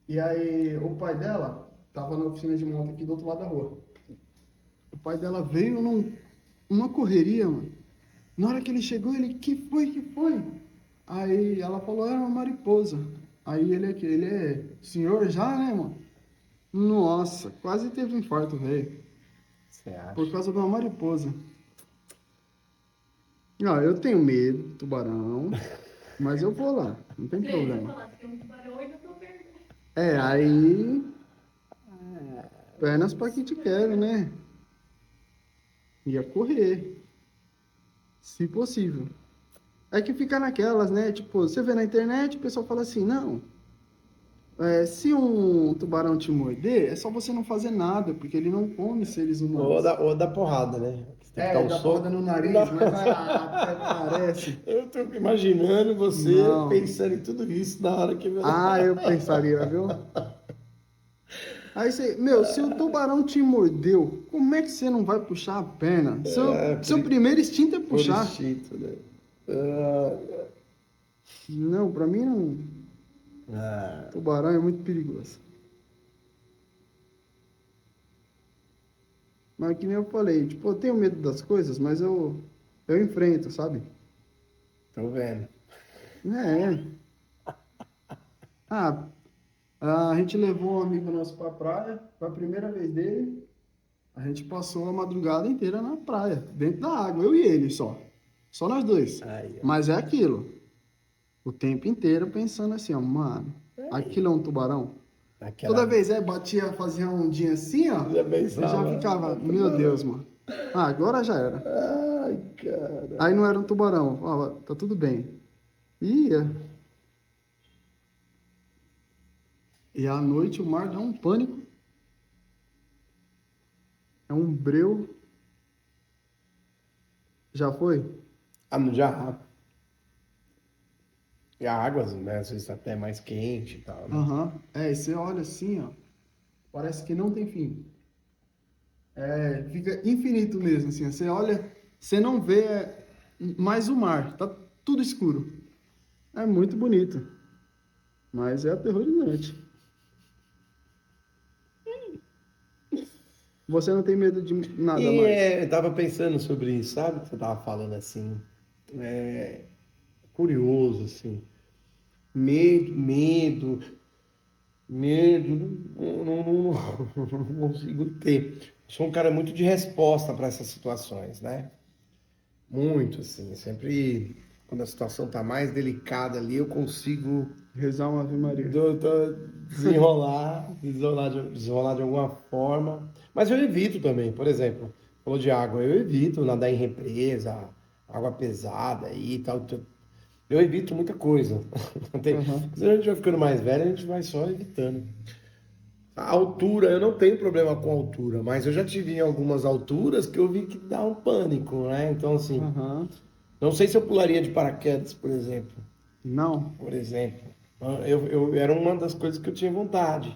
E aí o pai dela tava na oficina de moto aqui do outro lado da rua. O pai dela veio numa correria, mano. Na hora que ele chegou, ele, que foi, que foi? Aí ela falou, era uma mariposa. Aí ele é senhor já, né, mano? Nossa, quase teve um infarto, velho. Você acha? Por causa de uma mariposa. Ah, eu tenho medo, tubarão, mas eu vou lá, não tem problema. É, aí. Pernas pra quem te quer, né? Ia correr, se possível. É que fica naquelas, né? Tipo, você vê na internet, o pessoal fala assim, não. Se um tubarão te morder, é só você não fazer nada, porque ele não come seres humanos. Ou da porrada, né? Você tem que dar um Dá soco. porrada no nariz, mas até parece. Eu tô imaginando você Não. pensando em tudo isso na hora que... Ah, eu pensaria, viu? Aí você, se o tubarão te mordeu, como é que você não vai puxar a perna? Seu primeiro instinto é Por puxar. instinto, né? Não, pra mim não. Tubarão é muito perigoso. Mas que nem eu falei, tipo, eu tenho medo das coisas, mas eu enfrento, sabe? Tô vendo. É. Ah, a gente levou um amigo nosso pra praia, foi a primeira vez dele. A gente passou a madrugada inteira na praia, dentro da água, eu e ele só. Só nós dois. Aí, ó. Mas é aquilo. O tempo inteiro pensando assim, ó, mano, aquilo é um tubarão? Toda vez batia, fazia um dia assim, ó, Já eu pensava. já ficava, meu Deus, mano. Ah, agora já era. Ai, cara. Aí não era um tubarão, falava, tá tudo bem. Ia. E à noite o mar dá um pânico. É um breu. Já foi? Já. E a água, né? Às vezes até mais quente e tal. Né? Aham. E você olha assim, ó, parece que não tem fim. Fica infinito mesmo, assim. Você olha, você não vê mais o mar, tá tudo escuro. É muito bonito, mas é aterrorizante. Você não tem medo de nada mais? Eu tava pensando sobre isso, sabe? Que você tava falando assim. Curioso, assim. Medo, não consigo ter. Sou um cara muito de resposta para essas situações, né? Muito, assim. Sempre, quando a situação tá mais delicada ali, eu consigo Rezar uma Ave Maria. desenrolar de alguma forma. Mas eu evito também, por exemplo, falou de água, eu evito nadar em represa, água pesada aí e tal. Eu evito muita coisa. Se a gente vai ficando mais velho, a gente vai só evitando. A altura, eu não tenho problema com altura, mas eu já tive em algumas alturas que eu vi que dá um pânico, né? Então, assim, não sei se eu pularia de paraquedas, por exemplo. Não. Por exemplo. Eu era uma das coisas que eu tinha vontade.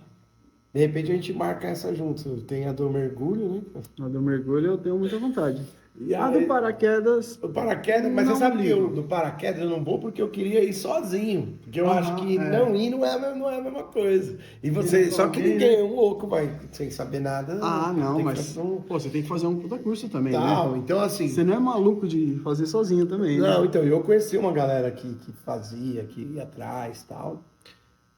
De repente a gente marca essa junto. Tem a do mergulho, né? A do mergulho eu tenho muita vontade. E A aí- do paraquedas. O paraquedas, mas Não você sabe que ligo. do paraquedas eu não vou porque eu queria ir sozinho. Porque eu acho que é. não ir não é a mesma coisa. E você, Ir com só que alguém, ninguém, um louco vai sem saber nada. Ah, não, tem que mas. fazer um Pô, você tem que fazer um puta curso também, tal. né? Então, assim. Você não é maluco de fazer sozinho também, né? Não, então, eu conheci uma galera que fazia, que ia atrás e tal.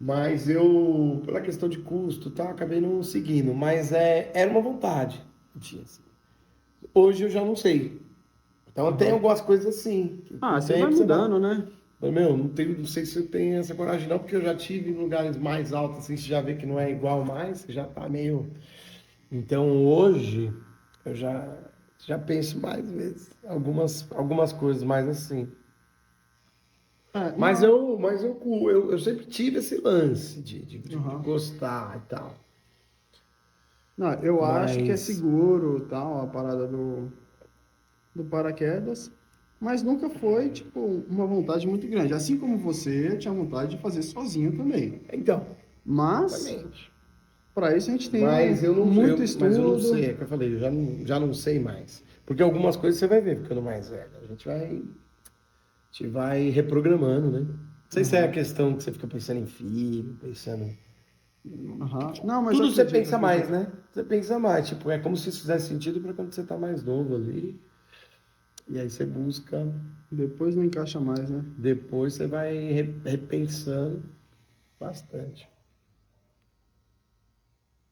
Mas eu, pela questão de custo, e tal, acabei não seguindo. Mas era uma vontade que tinha, assim. Hoje eu já não sei. Então tem algumas coisas assim. Que com Ah, o você vai tempo mudando, né? Falei, meu, não sei se eu tenho essa coragem não, porque eu já tive em lugares mais altos, assim, você já vê que não é igual mais, você já tá meio... Então hoje eu já penso mais vezes, algumas coisas mais assim. Mas Não. eu sempre tive esse lance de Aham. gostar e tal. Não, eu acho que é Mas, seguro, tal, a parada do paraquedas, mas nunca foi, tipo, uma vontade muito grande. Assim como você, eu tinha vontade de fazer sozinho também. então, Mas, exatamente. para isso a gente tem muito Mas eu não sei, estudo. é que eu falei, eu já não sei mais. Porque algumas coisas você vai ver ficando mais velho. A gente vai reprogramando, né? Não sei se é a Aham, questão que você fica pensando em filho, pensando. aham. Não, mas Tudo você acredito, pensa mais, acredito. né? Você pensa mais. Tipo, é como se isso fizesse sentido para quando você tá mais novo ali. E aí você busca. Depois não encaixa mais, né? Depois você vai repensando bastante.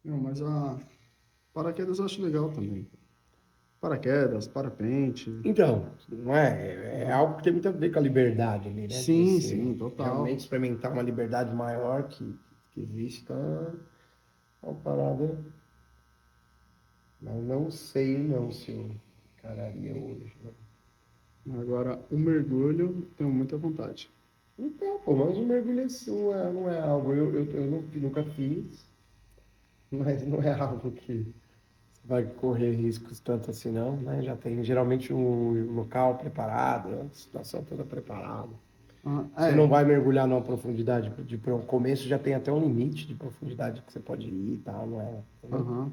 Não, mas a paraquedas eu acho legal também. Paraquedas, parapente. Então, não é Aham. algo que tem muito a ver com a liberdade ali, né? De Sim, você sim, total. realmente experimentar uma liberdade maior que existe. Então, é uma parada. Mas não sei não se eu encararia hoje, né? Agora, o mergulho, tenho muita vontade. Então, pô, mas o mergulho assim não é algo. Eu nunca fiz, mas não é algo que você vai correr riscos tanto assim, não, né? Já tem geralmente um local preparado, a situação toda preparada. Ah, Você não é, vai mergulhar numa profundidade o começo já tem até um limite de profundidade que você pode ir e tal, não é? Entendeu? aham.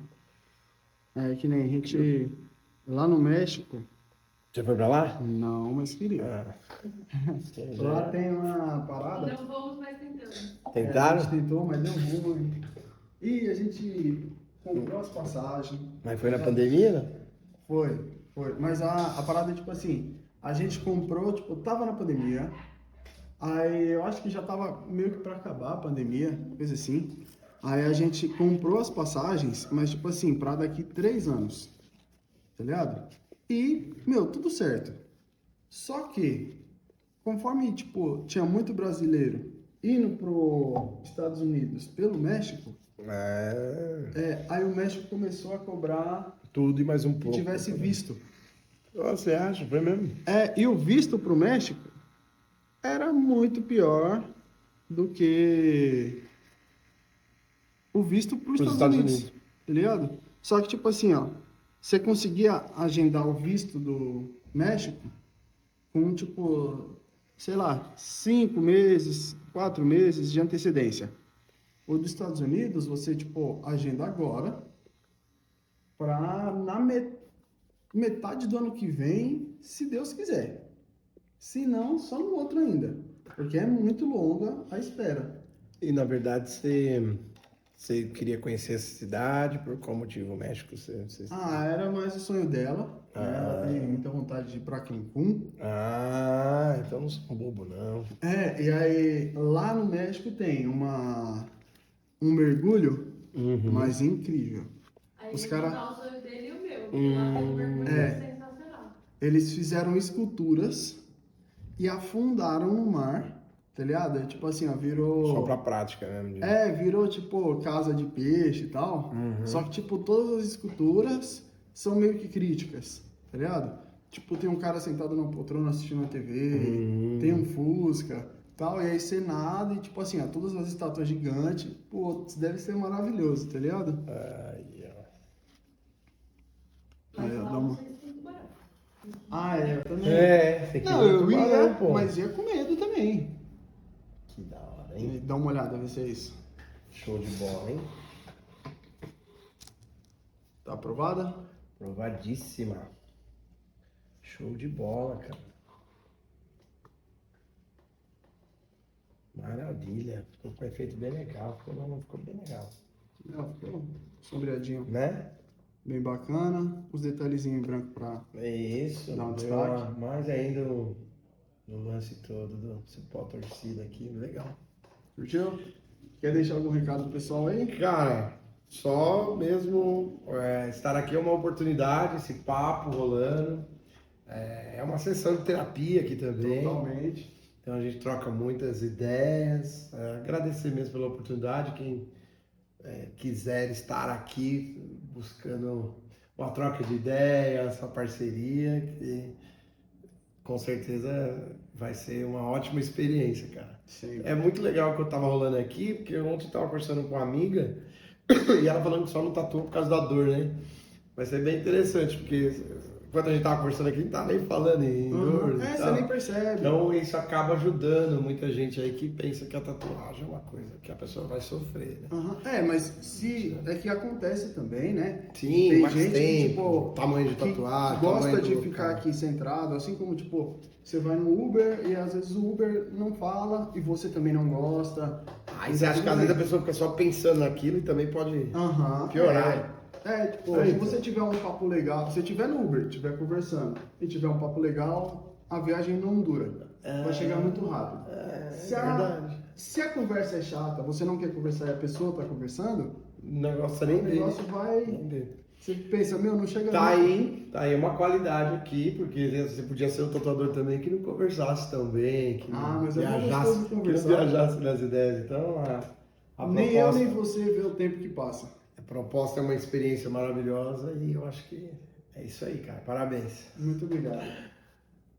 É que nem a gente, lá no México, Você foi pra lá? não, mas queria. Ah, você Lá já tem uma parada, Não vamos mais tentando. a gente tentaram? tentou, mas deu ruim. E a gente comprou as passagens. Mas Tá foi na ligado? pandemia, né? Foi. Mas a parada é tipo assim, a gente comprou, tipo, tava na pandemia, aí eu acho que já tava meio que pra acabar a pandemia, coisa assim. Aí a gente comprou as passagens, mas tipo assim, pra daqui 3 anos, tá ligado? E, meu, tudo certo. Só que, conforme, tipo, tinha muito brasileiro indo pro Estados Unidos pelo México, É, aí o México começou a cobrar tudo e mais um que pouco. tivesse visto. Você acha? Foi mesmo? E o visto pro México era muito pior do que o visto para os Para os Estados Estados Unidos, Unidos. tá ligado? Só que, tipo assim, ó, você conseguia agendar o visto do México com, tipo, sei lá, 5 meses, 4 meses de antecedência. O dos Estados Unidos, você, tipo, agenda agora para metade do ano que vem, se Deus quiser. Se não, só no outro ainda, porque é muito longa a espera. E na verdade você queria conhecer essa cidade, por qual motivo o México? Era mais o sonho dela, né? Ela tem Ah, muita vontade de ir para Cancún. então não sou bobo, não. E aí lá no México tem um mergulho, Uhum. mas incrível. Aí Os ele caras, juntar o sonho dele e o meu. Porque lá tem um mergulho sensacional. eles fizeram esculturas e afundaram no mar, tá ligado? Tipo assim, ó, Só pra virou. prática, né? Virou tipo casa de peixe e tal. Só que, tipo, todas as esculturas são meio que críticas, tá ligado? Tipo, tem um cara sentado numa poltrona assistindo a TV, tem um Fusca, tal, e aí você nada e, tipo assim, ó, todas as estátuas gigantes, pô, isso deve ser maravilhoso, tá ligado? Aí, ó. Aí, Mas ó, lá dá uma... vocês têm tubarão. Eu também. Tem que Não, ver o eu tubarão, ia, pô. mas ia com medo também. Que da hora, E hein? dá uma olhada, vê se é isso. Show de bola, hein? Tá aprovada? Provadíssima. Show de bola, cara. Maravilha. Ficou com um efeito bem legal. Ficou bem legal. Ficou sombreadinho. Né? Bem bacana. Os detalhezinhos em branco pra É isso. dar um Deu destaque. mais ainda no lance todo do cipó torcido aqui. Legal. Curtiu? Quer deixar algum recado pro pessoal aí? Cara, só mesmo estar aqui é uma oportunidade, esse papo rolando. É uma sessão de terapia aqui também. Totalmente. Então a gente troca muitas ideias. Agradecer mesmo pela oportunidade. Quem quiser estar aqui buscando uma troca de ideias, uma parceria, que com certeza vai ser uma ótima experiência, cara. Sim. É muito legal o que eu tava rolando aqui, porque ontem eu tava conversando com uma amiga e ela falando que só não tatua por causa da dor, né? Vai ser bem interessante, porque quando a gente tava conversando aqui, a gente tava nem falando em dor e Você tal. nem percebe. Então isso acaba ajudando muita gente aí que pensa que a tatuagem é uma coisa que a pessoa vai sofrer, né? Mas é que acontece também, né? Sim, Tem mais gente que, tempo, tipo, tamanho de que tatuagem, gosta tamanho de do ficar local. aqui centrado, assim como, tipo, você vai no Uber e às vezes o Uber não fala e você também não gosta. Aí você acha que às vezes a pessoa fica só pensando naquilo e também pode piorar. Tipo, Aí, se você tiver um papo legal, se você estiver no Uber, estiver conversando e tiver um papo legal, a viagem não dura. Vai chegar muito rápido. Verdade. Se a conversa é chata, você não quer conversar e a pessoa está conversando, O negócio o nem negócio dele. vai... Nem dele. Você pensa, não chega Tá nunca. aí uma qualidade aqui, porque você podia ser um tatuador também que não conversasse tão bem, que não Mas é muito viajasse, gostoso que não conversar. viajasse nas ideias. Então, a Nem eu, proposta, nem você vê o tempo que passa. a proposta é uma experiência maravilhosa e eu acho que é isso aí, cara. Parabéns. Muito obrigado.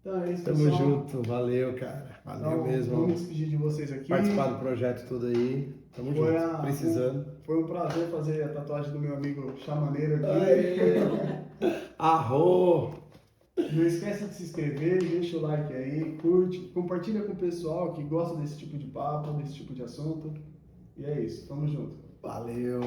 Então é isso, Tamo pessoal. junto, valeu, cara. Valeu Então, mesmo. vamos me despedir de vocês aqui. Participar do projeto todo aí. Tamo Foi junto. Precisando. Foi um prazer fazer a tatuagem do meu amigo Chamaneiro aqui. Aê. Arro! Não esquece de se inscrever, deixa o like aí, curte, compartilha com o pessoal que gosta desse tipo de papo, desse tipo de assunto. E é isso, tamo junto. Valeu.